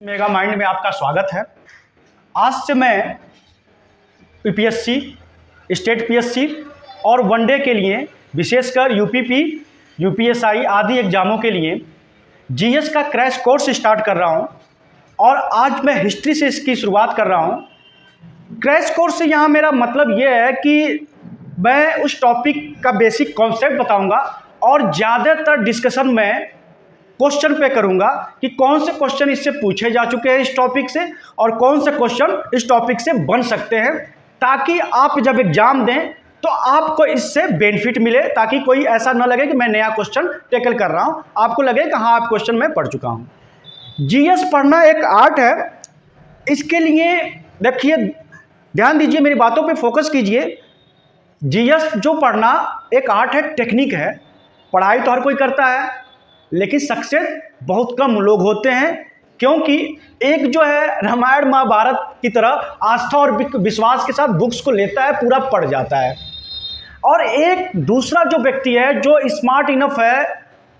Mega mind में आपका स्वागत है। आज से मैं यूपीएससी, स्टेट पीएससी और वनडे के लिए विशेषकर यूपीपी, यूपीएसआई आदि एग्जामों के लिए जीएस का क्रैश कोर्स स्टार्ट कर रहा हूं और आज मैं हिस्ट्री से इसकी शुरुआत कर रहा हूं। क्रैश कोर्स से यहाँ मेरा मतलब ये है कि मैं उस टॉपिक का बेसिक कॉन्सेप्ट बताऊंगा और ज़्यादातर डिस्कशन में क्वेश्चन पे करूंगा कि कौन से क्वेश्चन इससे पूछे जा चुके हैं इस टॉपिक से और कौन से क्वेश्चन इस टॉपिक से बन सकते हैं, ताकि आप जब एग्जाम दें तो आपको इससे बेनिफिट मिले, ताकि कोई ऐसा ना लगे कि मैं नया क्वेश्चन टैकल कर रहा हूं, आपको लगे कि हाँ आप क्वेश्चन मैं पढ़ चुका हूं। जीएस पढ़ना एक आर्ट है। इसके लिए देखिए, ध्यान दीजिए, मेरी बातों पे फोकस कीजिए। जीएस जो पढ़ना एक आर्ट है, टेक्निक है। पढ़ाई तो हर कोई करता है, लेकिन सक्सेस बहुत कम लोग होते हैं, क्योंकि एक जो है रामायण महाभारत की तरह आस्था और विश्वास के साथ बुक्स को लेता है, पूरा पढ़ जाता है, और एक दूसरा जो व्यक्ति है जो स्मार्ट इनफ है,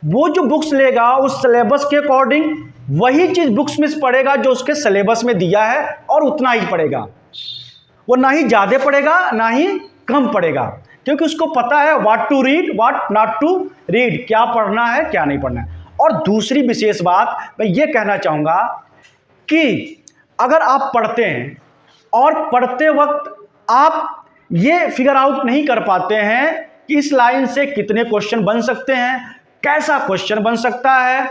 वो जो बुक्स लेगा उस सिलेबस के अकॉर्डिंग वही चीज़ बुक्स में पढ़ेगा जो उसके सिलेबस में दिया है, और उतना ही पढ़ेगा। वो ना ही ज़्यादा पढ़ेगा ना ही कम पढ़ेगा, क्योंकि उसको पता है what to read, what not to read, क्या पढ़ना है क्या नहीं पढ़ना है। और दूसरी विशेष बात मैं ये कहना चाहूँगा कि अगर आप पढ़ते हैं और पढ़ते वक्त आप ये फिगर आउट नहीं कर पाते हैं कि इस लाइन से कितने क्वेश्चन बन सकते हैं, कैसा क्वेश्चन बन सकता है,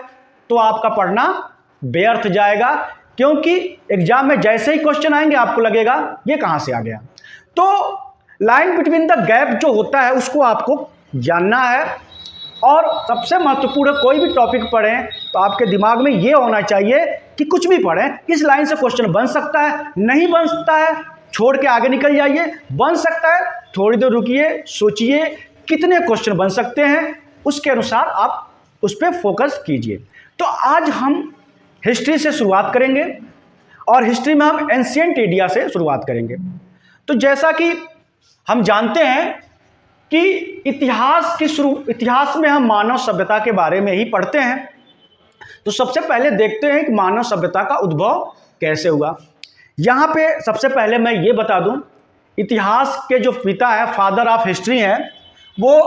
तो आपका पढ़ना व्यर्थ जाएगा, क्योंकि एग्जाम में जैसे ही क्वेश्चन आएंगे आपको लगेगा ये कहाँ से आ गया। तो लाइन बिटवीन द गैप जो होता है उसको आपको जानना है। और सबसे महत्वपूर्ण, कोई भी टॉपिक पढ़ें तो आपके दिमाग में ये होना चाहिए कि कुछ भी पढ़ें, इस लाइन से क्वेश्चन बन सकता है, नहीं बन सकता है छोड़ के आगे निकल जाइए, बन सकता है थोड़ी देर रुकिए, सोचिए कितने क्वेश्चन बन सकते हैं, उसके अनुसार आप उस पर फोकस कीजिए। तो आज हम हिस्ट्री से शुरुआत करेंगे और हिस्ट्री में हम एंशिएंट इंडिया से शुरुआत करेंगे। तो जैसा कि हम जानते हैं कि इतिहास में हम मानव सभ्यता के बारे में ही पढ़ते हैं। तो सबसे पहले देखते हैं कि मानव सभ्यता का उद्भव कैसे हुआ। यहाँ पे सबसे पहले मैं ये बता दूं, इतिहास के जो पिता है, फादर ऑफ हिस्ट्री हैं, वो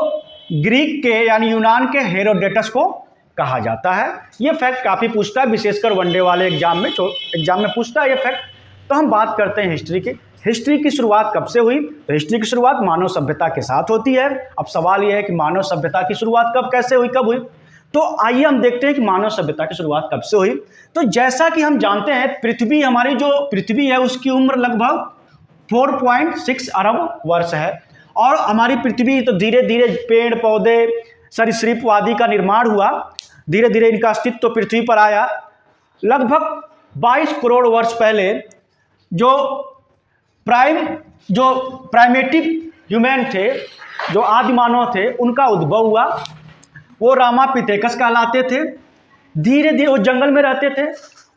ग्रीक के यानी यूनान के हेरोडेटस को कहा जाता है। ये फैक्ट काफ़ी पूछता है, विशेषकर वनडे वाले एग्जाम में पूछता है ये फैक्ट। तो हम बात करते हैं हिस्ट्री की। हिस्ट्री की शुरुआत कब से हुई? तो हिस्ट्री की शुरुआत मानव सभ्यता के साथ होती है। अब सवाल यह है कि मानव सभ्यता की शुरुआत कैसे हुई, कब हुई? तो आइए हम देखते हैं कि मानव सभ्यता की शुरुआत कब से हुई। तो जैसा कि हम जानते हैं, हमारी जो पृथ्वी है उसकी उम्र लगभग 4.6 अरब वर्ष है, और हमारी पृथ्वी तो धीरे धीरे पेड़ पौधे सरीसृप आदि का निर्माण हुआ, धीरे धीरे इनका अस्तित्व पृथ्वी पर आया। लगभग 22 करोड़ वर्ष पहले जो प्राइमेटिव ह्यूमन थे, जो आदि मानव थे, उनका उद्भव हुआ। वो रामापिथेकस कहलाते थे। धीरे धीरे वो जंगल में रहते थे,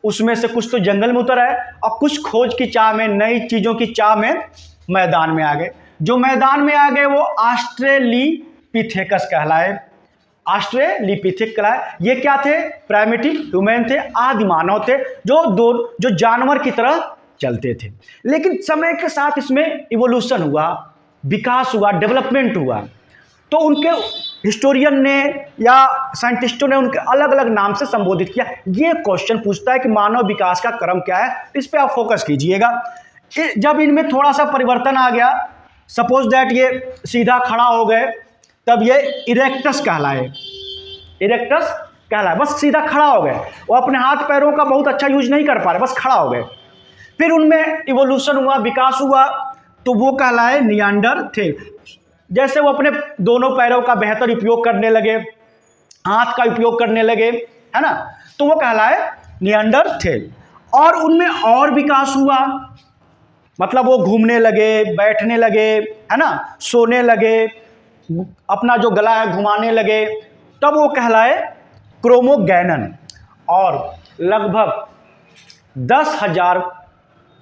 उसमें से कुछ तो जंगल में उतर आए और कुछ खोज की चाह में, नई चीज़ों की चाह में मैदान में आ गए। जो मैदान में आ गए वो ऑस्ट्रेलिपिथेकस कहलाए। ये क्या थे? प्राइमेटिव ह्यूमन थे, आदि मानव थे, जो जानवर की तरह चलते थे। लेकिन समय के साथ इसमें इवोल्यूशन हुआ, विकास हुआ, डेवलपमेंट हुआ। तो उनके हिस्टोरियन ने या साइंटिस्टों ने उनके अलग अलग नाम से संबोधित किया। ये क्वेश्चन पूछता है कि मानव विकास का क्रम क्या है, इस पे आप फोकस कीजिएगा। जब इनमें थोड़ा सा परिवर्तन आ गया, सपोज दैट ये सीधा खड़ा हो गए, तब ये इरेक्टस कहलाए। बस सीधा खड़ा हो गए, वो अपने हाथ पैरों का बहुत अच्छा यूज नहीं कर पा रहे, बस खड़ा हो गए। फिर उनमें इवोल्यूशन हुआ, विकास हुआ, तो वो कहलाए नियांडरथेल। जैसे वो अपने दोनों पैरों का बेहतर उपयोग करने लगे, हाथ का उपयोग करने लगे, है ना, तो वो कहलाए नियांडरथेल। और उनमें और विकास हुआ, मतलब वो घूमने लगे, बैठने लगे, है ना, सोने लगे, अपना जो गला है घुमाने लगे, तब वो कहलाए क्रोमोगैनन। और लगभग 10,000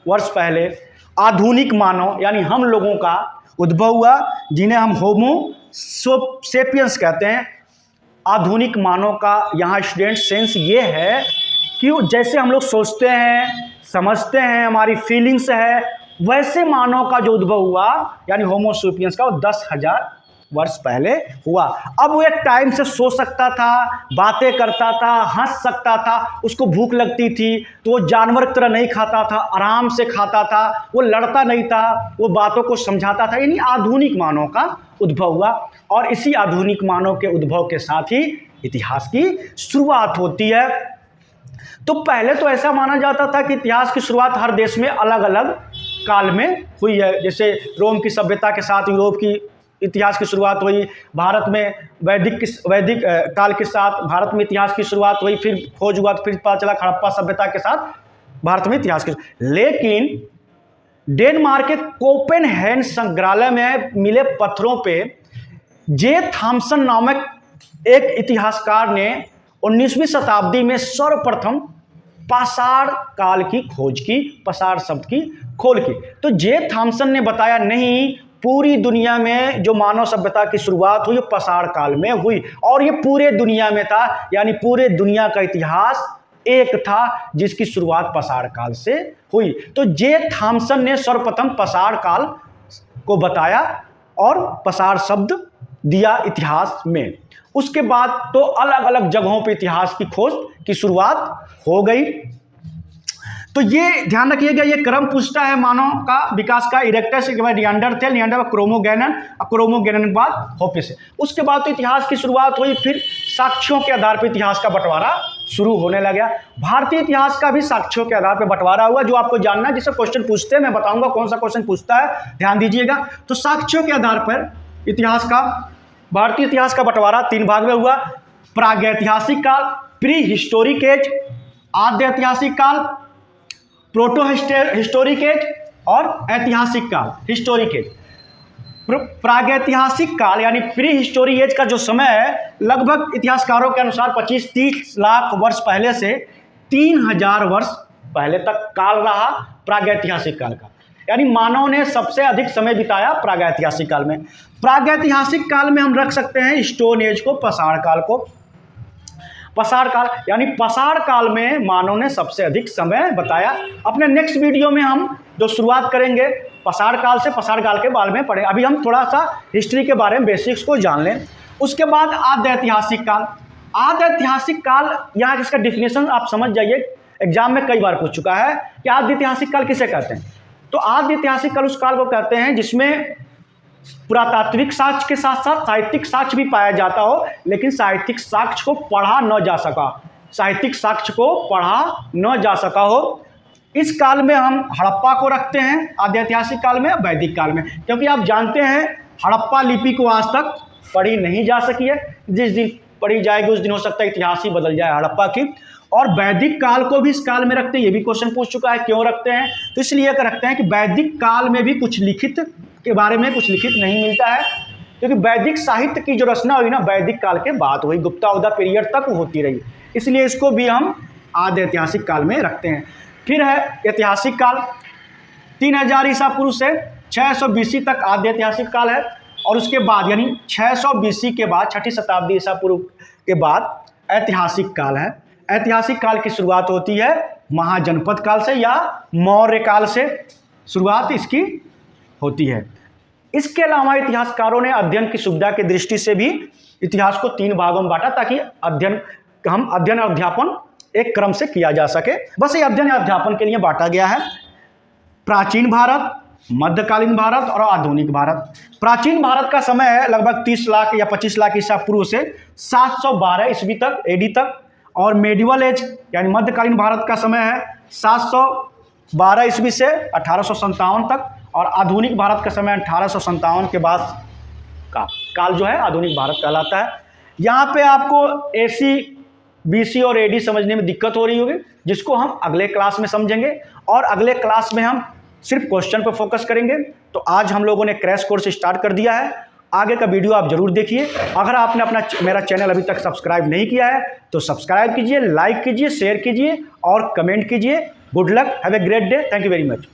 वर्ष पहले आधुनिक मानव यानी हम लोगों का उद्भव हुआ, जिन्हें हम होमो सेपियंस कहते हैं। आधुनिक मानव का यहाँ स्टूडेंट सेंस ये है कि जैसे हम लोग सोचते हैं, समझते हैं, हमारी फीलिंग्स है, वैसे मानव का जो उद्भव हुआ यानी होमो सेपियंस का, वो 10,000 वर्ष पहले हुआ। अब वो एक टाइम से सो सकता था, बातें करता था, हंस सकता था, उसको भूख लगती थी तो वो जानवर की तरह नहीं खाता था, आराम से खाता था, वो लड़ता नहीं था, वो बातों को समझाता था। यानी आधुनिक मानव का उद्भव हुआ और इसी आधुनिक मानव के उद्भव के साथ ही इतिहास की शुरुआत होती है। तो पहले तो ऐसा माना जाता था कि इतिहास की शुरुआत हर देश में अलग अलग काल में हुई है। जैसे रोम की सभ्यता के साथ यूरोप की इतिहास की शुरुआत हुई, भारत में वैदिक काल के साथ भारत में इतिहास की शुरुआत हुई, फिर खोज हुआ तो फिर पता चला हड़प्पा सभ्यता के साथ भारत में इतिहास की। लेकिन डेनमार्क के कोपेनहेगन संग्रहालय में मिले पत्थरों पे जे थॉमसन नामक एक इतिहासकार ने 19वीं शताब्दी में सर्वप्रथम पाषाण काल की खोज की, पाषाण शब्द की खोज की। तो जे थॉमसन ने बताया नहीं, पूरी दुनिया में जो मानव सभ्यता की शुरुआत हुई पाषाण काल में हुई और ये पूरे दुनिया में था, यानी पूरे दुनिया का इतिहास एक था जिसकी शुरुआत पाषाण काल से हुई। तो जे थॉमसन ने सर्वप्रथम पाषाण काल को बताया और पाषाण शब्द दिया इतिहास में। उसके बाद तो अलग अलग जगहों पे इतिहास की खोज की शुरुआत हो गई। तो ये ध्यान रखिएगा, ये क्रम पूछता है मानव का विकास का। इरेक्टस के बाद निएंडरथैल, निएंडर क्रोमोगेनन और क्रोमोगेनन के बाद होपिस। उसके बाद तो इतिहास की शुरुआत हुई, फिर साक्ष्यों के आधार पर इतिहास का बंटवारा शुरू होने लगा। भारतीय इतिहास का भी साक्ष्यों के आधार पर बंटवारा हुआ, जो आपको जानना है। जिससे क्वेश्चन पूछते हैं, मैं बताऊंगा कौन सा क्वेश्चन पूछता है, ध्यान दीजिएगा। तो साक्ष्यों के आधार पर इतिहास का, भारतीय इतिहास का बंटवारा 3 भाग में हुआ। प्रागैतिहासिक काल, प्री हिस्टोरिक एज, आद्य ऐतिहासिक काल, प्रोटो हिस्टोरिक एज और ऐतिहासिक काल, हिस्टोरिक एज। प्रागैतिहासिक काल यानी प्री हिस्टोरिक एज का जो समय है, लगभग इतिहासकारों के अनुसार 25-30 लाख वर्ष पहले से 3000 वर्ष पहले तक काल रहा प्रागैतिहासिक काल का। यानी मानव ने सबसे अधिक समय बिताया प्रागैतिहासिक काल में। प्रागैतिहासिक काल में हम रख सकते हैं स्टोन एज को, पाषाण काल को। पाषाण काल यानी पाषाण काल में मानव ने सबसे अधिक समय बताया। अपने नेक्स्ट वीडियो में हम जो शुरुआत करेंगे पाषाण काल से, पाषाण काल के बारे में पढ़ें। अभी हम थोड़ा सा हिस्ट्री के बारे में बेसिक्स को जान लें। उसके बाद आद्य ऐतिहासिक काल। आद्य ऐतिहासिक काल, यहाँ इसका डिफिनेशन आप समझ जाइए, एग्जाम में कई बार पूछ चुका है कि आद्य ऐतिहासिक काल किसे कहते हैं। तो आद्य ऐतिहासिक काल उस काल को कहते हैं जिसमें पुरातात्विक साक्ष्य के साथ साथ साहित्यिक साक्ष्य भी पाया जाता हो, लेकिन साहित्यिक साक्ष्य को पढ़ा न जा सका, साहित्यिक साक्ष्य को पढ़ा न जा सका हो। इस काल में हम हड़प्पा को रखते हैं आद्य ऐतिहासिक काल में, वैदिक काल में, क्योंकि आप जानते हैं हड़प्पा लिपि को आज तक पढ़ी नहीं जा सकी है। जिस दिन पढ़ी जाएगी उस दिन हो सकता है इतिहास ही बदल जाए हड़प्पा की। और वैदिक काल को भी इस काल में रखते हैं, ये भी क्वेश्चन पूछ चुका है क्यों रखते हैं। तो इसलिए रखते हैं कि वैदिक काल में भी कुछ लिखित के बारे में कुछ लिखित नहीं मिलता है, क्योंकि वैदिक साहित्य की जो रचना हुई ना वैदिक काल के बाद हुई, गुप्तावधा पीरियड तक होती रही, इसलिए इसको भी हम आद्य ऐतिहासिक काल में रखते हैं। फिर है ऐतिहासिक काल, 3000 ईसा पूर्व से 600 BC तक आद्य ऐतिहासिक काल है। और उसके बाद यानी 600 BC के बाद 6ठी शताब्दी ईसा पूर्व के बाद ऐतिहासिक काल है। ऐतिहासिक काल की शुरुआत होती है महाजनपद काल से या मौर्य काल से शुरुआत इसकी होती है। इसके अलावा इतिहासकारों ने अध्ययन की सुविधा की दृष्टि से भी इतिहास को 3 भागों में बांटा, ताकि अध्ययन और अध्यापन एक क्रम से किया जा सके। बस ये अध्ययन और अध्यापन के लिए बांटा गया है। प्राचीन भारत, मध्यकालीन भारत और आधुनिक भारत। प्राचीन भारत का समय है लगभग 30 लाख या 25 लाख ईसा पूर्व से 712 ईस्वी तक, एडी तक। और मेडिवल एज यानी मध्यकालीन भारत का समय है 712 ईस्वी से 1857 तक। और आधुनिक भारत का समय 1857 के बाद का काल जो है आधुनिक भारत कहलाता है। यहाँ पे आपको AC, BC और AD समझने में दिक्कत हो रही होगी, जिसको हम अगले क्लास में समझेंगे। और अगले क्लास में हम सिर्फ क्वेश्चन पर फोकस करेंगे। तो आज हम लोगों ने क्रैश कोर्स स्टार्ट कर दिया है, आगे का वीडियो आप जरूर देखिए। अगर आपने मेरा चैनल अभी तक सब्सक्राइब नहीं किया है तो सब्सक्राइब कीजिए, लाइक कीजिए, शेयर कीजिए और कमेंट कीजिए। Good luck, have a great day, thank you very much.